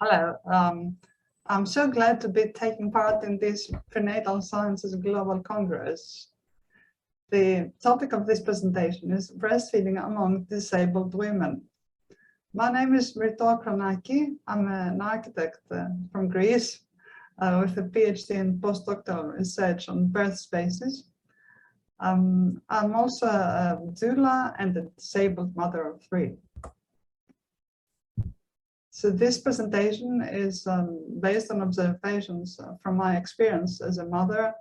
Hello. I'm so glad to be taking part in this Prenatal Sciences Global Congress. The topic of this presentation is breastfeeding among disabled women. My name is Myrto Chronaki. I'm an architect from Greece with a PhD in postdoctoral research on birth spaces. I'm also a doula and a disabled mother of 3. So this presentation is based on observations from my experience as a mother,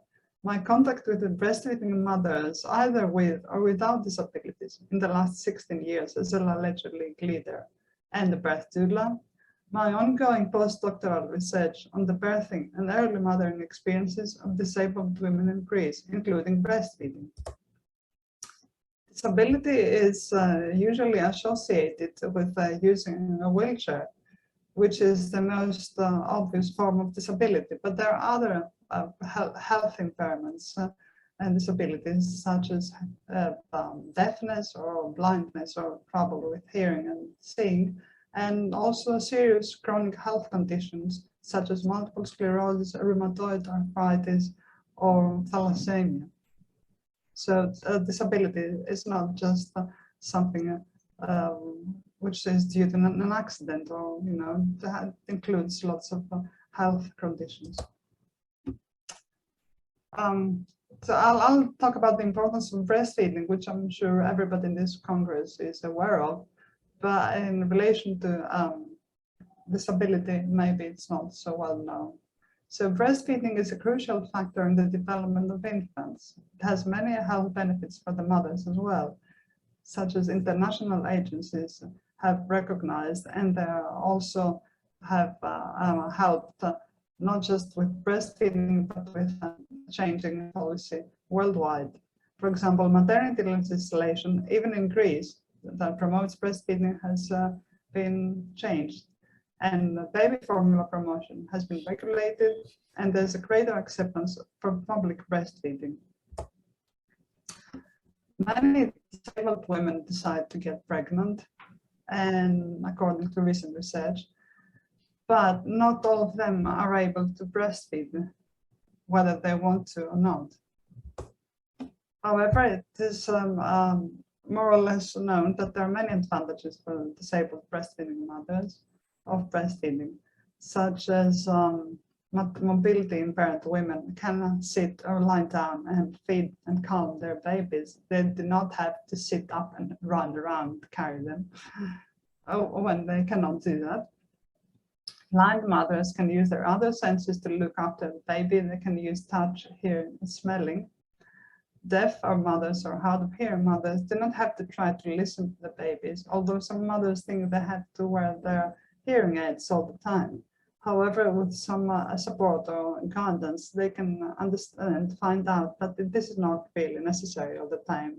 my contact with the breastfeeding mothers, either with or without disabilities in the last 16 years as an alleged leader and a birth doula, my ongoing postdoctoral research on the birthing and early mothering experiences of disabled women in Greece, including breastfeeding. Disability is usually associated with using a wheelchair, which is the most obvious form of disability, but there are other health impairments and disabilities such as deafness or blindness or trouble with hearing and seeing, and also serious chronic health conditions such as multiple sclerosis, rheumatoid arthritis, or thalassemia. So disability is not just something which is due to an accident, or that includes lots of health conditions. So I'll talk about the importance of breastfeeding, which I'm sure everybody in this Congress is aware of, but in relation to disability, maybe it's not so well known. So breastfeeding is a crucial factor in the development of infants. It has many health benefits for the mothers as well, such as international agencies have recognized, and they also have helped not just with breastfeeding, but with changing policy worldwide. For example, maternity legislation, even in Greece, that promotes breastfeeding has been changed, and baby formula promotion has been regulated, and there's a greater acceptance for public breastfeeding. Many disabled women decide to get pregnant, and according to recent research, but not all of them are able to breastfeed, whether they want to or not. However, it is more or less known that there are many advantages for disabled breastfeeding mothers of breastfeeding, such as mobility impaired women can sit or lie down and feed and calm their babies. They do not have to sit up and run around to carry them when they cannot do that. Blind mothers can use their other senses to look after the baby. They can use touch, hearing, and smelling. Deaf mothers or hard of hearing mothers do not have to try to listen to the babies, although some mothers think they have to wear their hearing aids all the time. However, with some support or guidance, they can understand and find out that this is not really necessary all the time,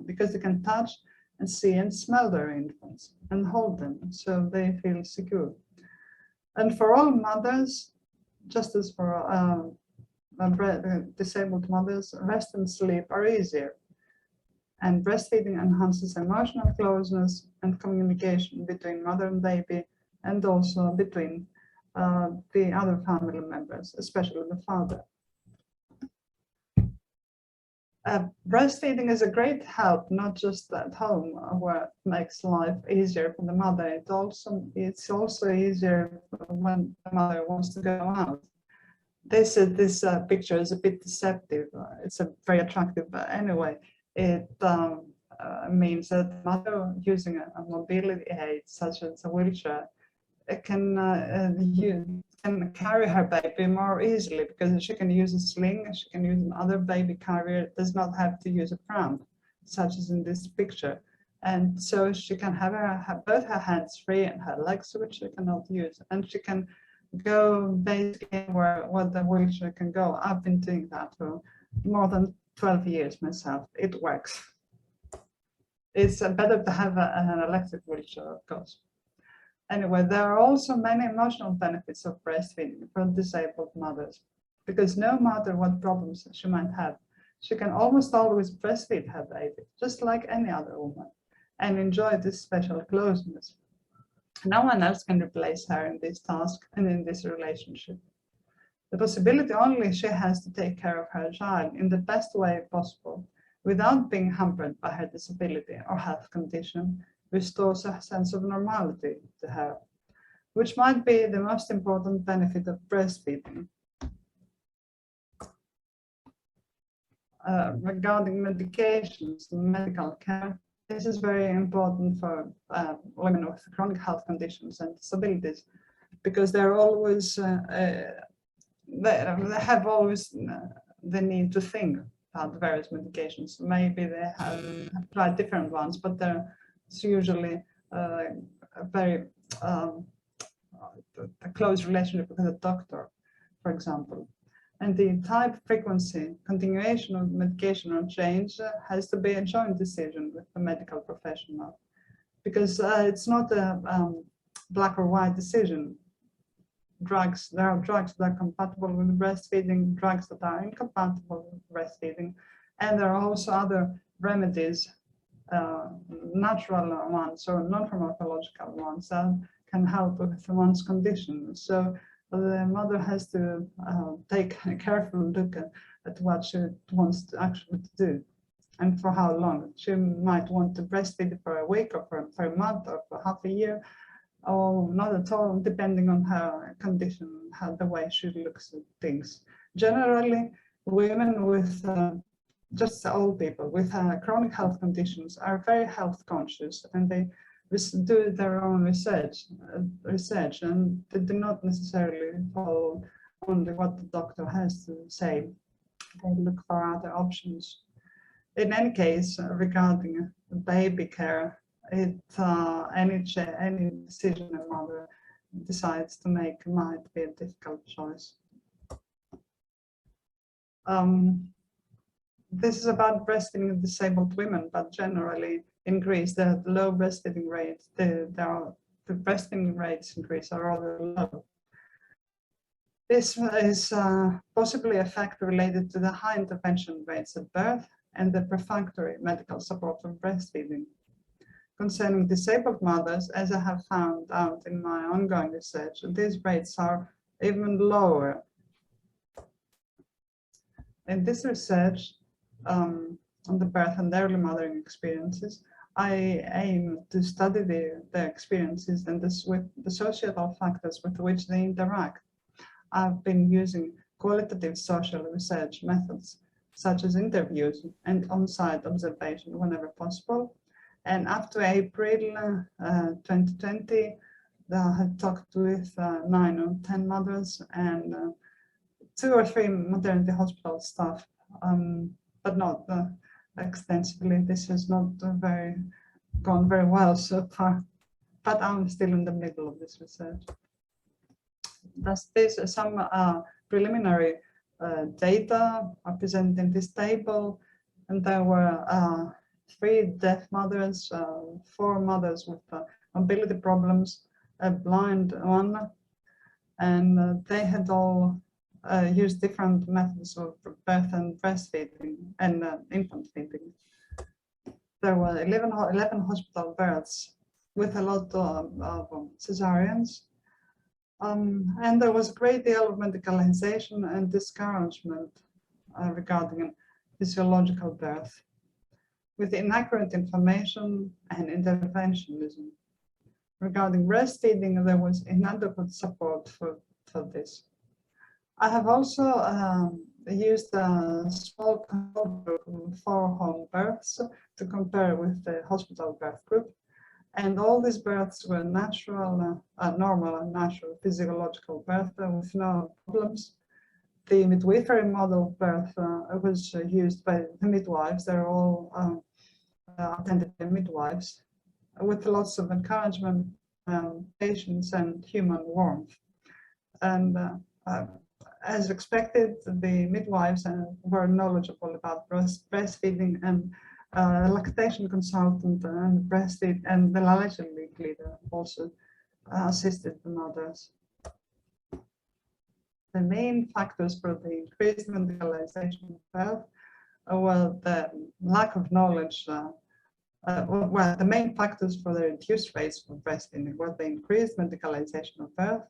because they can touch and see and smell their infants and hold them, so they feel secure. And for all mothers, just as for disabled mothers, rest and sleep are easier. And breastfeeding enhances emotional closeness and communication between mother and baby, and also between the other family members, especially the father. Breastfeeding is a great help, not just at home, where it makes life easier for the mother. It's also easier when the mother wants to go out. This picture is a bit deceptive. It's very attractive, but anyway, it means that the mother using a mobility aid, such as a wheelchair, can carry her baby more easily, because she can use a sling, she can use another baby carrier, does not have to use a pram, such as in this picture. And so she can have both her hands free and her legs, which she cannot use, and she can go basically where the wheelchair can go. I've been doing that for more than 12 years myself. It works. It's better to have an electric wheelchair, of course. Anyway, there are also many emotional benefits of breastfeeding for disabled mothers, because no matter what problems she might have, she can almost always breastfeed her baby, just like any other woman, and enjoy this special closeness. No one else can replace her in this task and in this relationship. The possibility only she has to take care of her child in the best way possible, without being hampered by her disability or health condition, restores a sense of normality to her, which might be the most important benefit of breastfeeding. Regarding medications and medical care, this is very important for women with chronic health conditions and disabilities, because they're always they have always the need to think about various medications. Maybe they have tried different ones, but there's usually a very a close relationship with a doctor, for example. And the type, frequency, continuation of medication or change has to be a joint decision with the medical professional, because it's not a black or white decision. There are drugs that are compatible with breastfeeding, drugs that are incompatible with breastfeeding, and there are also other remedies, natural ones or non-pharmacological ones that can help with one's condition. So the mother has to take a careful look at what she wants to actually do and for how long. She might want to breastfeed for a week or for a month or for half a year, or not at all, depending on her condition, the way she looks at things. Generally, women with, just old people with chronic health conditions are very health conscious, and they do their own research, and they do not necessarily follow only what the doctor has to say. They look for other options. In any case, regarding baby care, any decision a mother decides to make might be a difficult choice. This is about breastfeeding of disabled women, but generally in Greece, the low breastfeeding rates, the breastfeeding rates in Greece are rather low. This is possibly a factor related to the high intervention rates at birth and the prefactory medical support of breastfeeding. Concerning disabled mothers, as I have found out in my ongoing research, these rates are even lower. In this research on the birth and early mothering experiences, I aim to study their experiences and the societal factors with which they interact. I've been using qualitative social research methods, such as interviews and on-site observation whenever possible. And after April 2020, I had talked with 9 or 10 mothers and 2 or 3 maternity hospital staff, but not extensively. This has not gone very well so far, but I'm still in the middle of this research. Some preliminary data are presented in this table, and there were 3 deaf mothers, 4 mothers with mobility problems, a blind one, and they had all used different methods of birth and breastfeeding and infant feeding. There were 11 hospital births with a lot of cesareans, and there was a great deal of medicalization and discouragement regarding physiological birth, with inaccurate information and interventionism. Regarding breastfeeding, there was inadequate support for this. I have also used a small control group of 4 home births to compare with the hospital birth group. And all these births were natural, normal and natural physiological birth with no problems. The midwifery model of birth was used by the midwives. They're all attended by midwives, with lots of encouragement, patience, and human warmth. And as expected, the midwives were knowledgeable about breastfeeding, and lactation consultant and breastfeed and the lactation leader also assisted the mothers. The main factors for the increased medicalization of birth were the lack of knowledge well, the main factors for the reduced rates of breastfeeding were the increased medicalization of birth,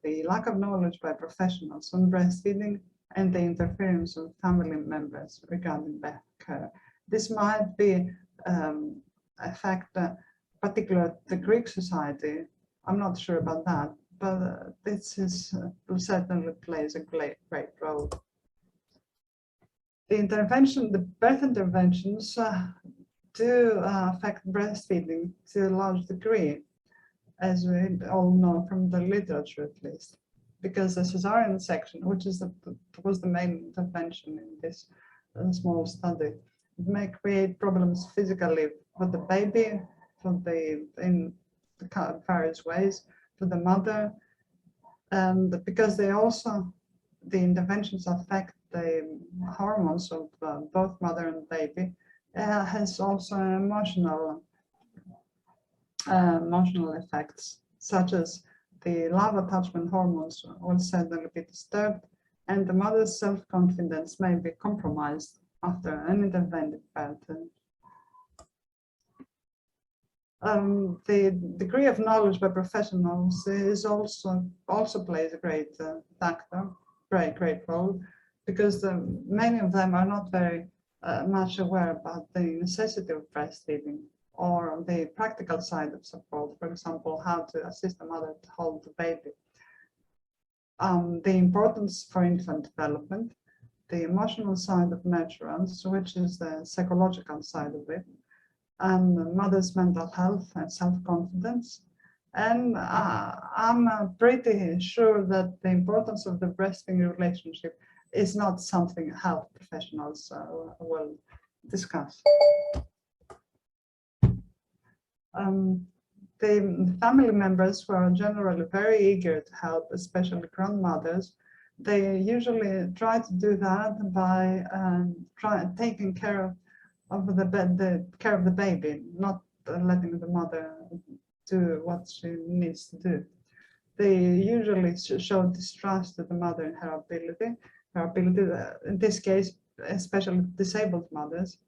the lack of knowledge by professionals on breastfeeding, and the interference of family members regarding birth care. This might be a factor particular to the Greek society. I'm not sure about that, but this is certainly plays a great role. The birth interventions do affect breastfeeding to a large degree, as we all know from the literature at least, because the cesarean section, which was the main intervention in this small study, it may create problems physically for the baby, in the various ways, for the mother, and because the interventions affect the hormones of both mother and baby, has also emotional effects, such as the love attachment hormones will suddenly be disturbed, and the mother's self-confidence may be compromised after an interventive birth. The degree of knowledge by professionals is also plays a great factor, great role, because many of them are not very much aware about the necessity of breastfeeding or the practical side of support, for example, how to assist the mother to hold the baby. The importance for infant development, the emotional side of nurturance, which is the psychological side of it, and the mother's mental health and self-confidence. And I'm pretty sure that the importance of the breastfeeding relationship is not something health professionals will discuss. The family members who are generally very eager to help, especially grandmothers, they usually try to do that by taking care of the care of the baby, not letting the mother do what she needs to do. They usually show distrust to the mother in her ability, in this case, especially disabled mothers.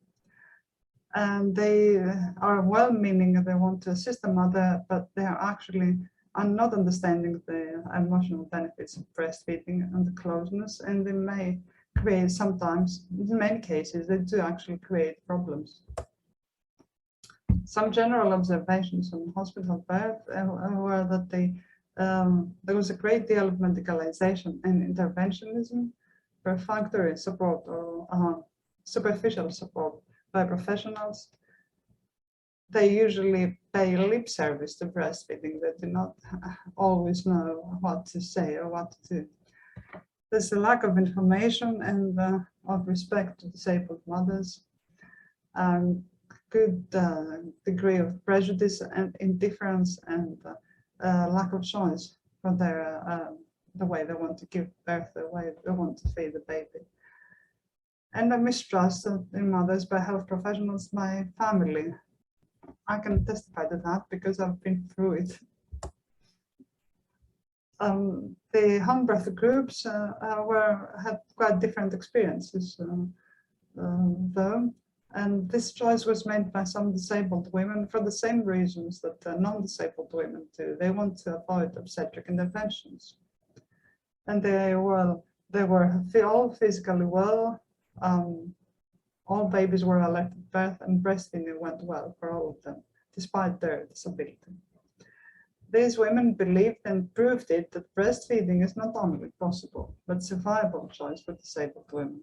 And they are well-meaning, they want to assist the mother, but they are actually not understanding the emotional benefits of breastfeeding and the closeness, and they may create sometimes, in many cases, they do actually create problems. Some general observations on hospital birth were that there was a great deal of medicalization and interventionism, refractory support or superficial support by professionals. They usually pay lip service to breastfeeding. They do not always know what to say or what to do. There's a lack of information and of respect to disabled mothers, good degree of prejudice and indifference, and lack of choice for the way they want to give birth, the way they want to feed the baby. And a mistrust in mothers by health professionals, my family. I can testify to that because I've been through it. The home birth groups had quite different experiences though, and this choice was made by some disabled women for the same reasons that non-disabled women do. They want to avoid obstetric interventions, and they were all physically well. All babies were alerted at birth, and breastfeeding went well for all of them, despite their disability. These women believed and proved it that breastfeeding is not only possible, but it's a viable choice for disabled women.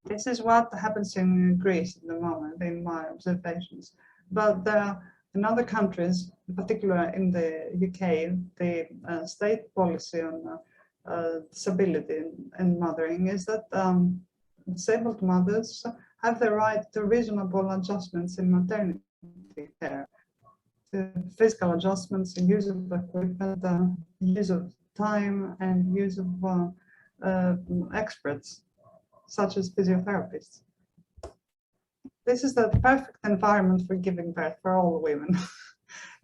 This is what happens in Greece at the moment, in my observations. But in other countries, in particular in the UK, the state policy on disability and mothering is that disabled mothers have the right to reasonable adjustments in maternity care, to physical adjustments, use of equipment, use of time, and use of experts, such as physiotherapists. This is the perfect environment for giving birth for all women,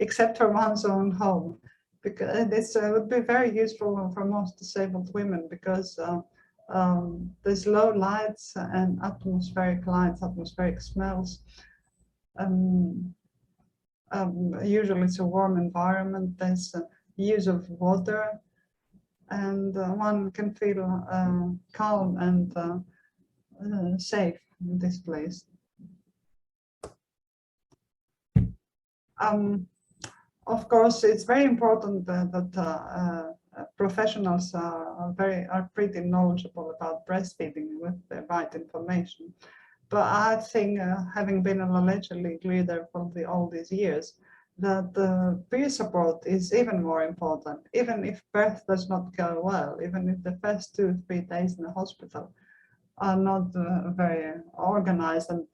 except for one's own home, because this would be very useful for most disabled women, because There's low lights and atmospheric lights, atmospheric smells. Usually it's a warm environment, there's use of water, and one can feel calm and safe in this place. Of course, it's very important that professionals are pretty knowledgeable about breastfeeding with the right information. But I think, having been an alleged leader for all these years, that peer support is even more important. Even if birth does not go well, even if the first 2-3 days in the hospital are not very organized and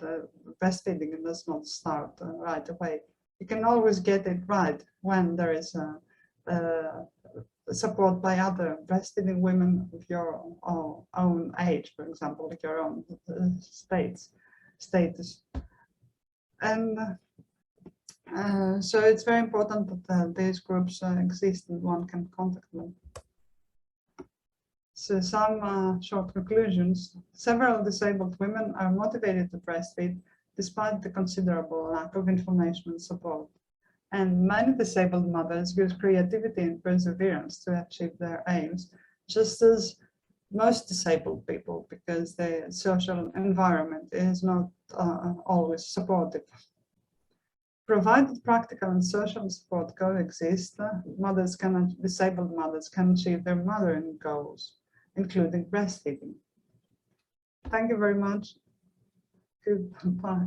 breastfeeding does not start right away, you can always get it right when there is support by other breastfeeding women of your own age, for example, like your own status. And so it's very important that these groups exist and one can contact them. So some short conclusions. Several disabled women are motivated to breastfeed despite the considerable lack of information and support. And many disabled mothers use creativity and perseverance to achieve their aims, just as most disabled people, because the social environment is not always supportive. Provided practical and social support coexist, disabled mothers can achieve their mothering goals, including breastfeeding. Thank you very much. Goodbye.